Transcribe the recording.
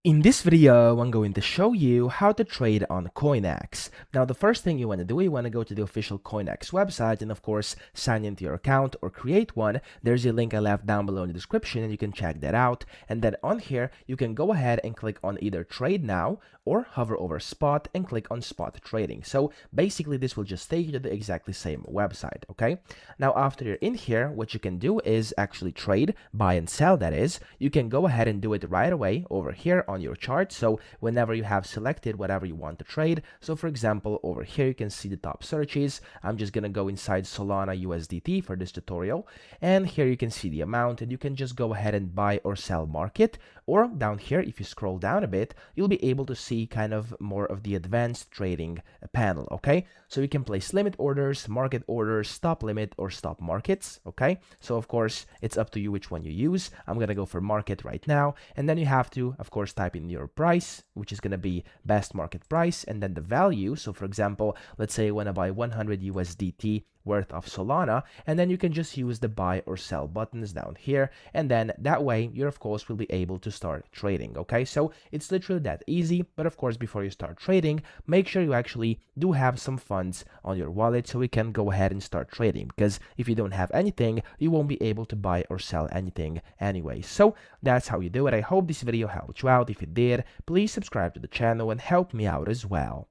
In this video, I'm going to show you how to trade on CoinEx. Now, the first thing you want to do, you want to go to the official CoinEx website and of course, sign into your account or create one. There's a link I left down below in the description and you can check that out. And then on here, you can go ahead and click on either trade now or hover over spot and click on spot trading. So basically, this will just take you to the exactly same website, okay? Now, after you're in here, what you can do is actually trade, buy and sell, that is. You can go ahead and do it right away over here on your chart. So whenever you have selected whatever you want to trade, so for example over here you can see the top searches. I'm just gonna go inside Solana USDT for this tutorial, and here you can see the amount, and you can just go ahead and buy or sell market. Or down here, if you scroll down a bit, you'll be able to see kind of more of the advanced trading panel, okay? So you can place limit orders, market orders, stop limit, or stop markets, okay? So of course it's up to you which one you use. I'm gonna go for market right now, and then you have to of course type in your price, which is going to be best market price, and then the value. So for example, let's say you want to buy 100 USDT worth of Solana, and then you can just use the buy or sell buttons down here, and then that way you of course will be able to start trading. Okay, so it's literally that easy. But of course, before you start trading, make sure you actually do have some funds on your wallet so we can go ahead and start trading, because if you don't have anything, you won't be able to buy or sell anything anyway. So that's how you do it. I hope this video helped you out. If it did, please subscribe to the channel and help me out as well.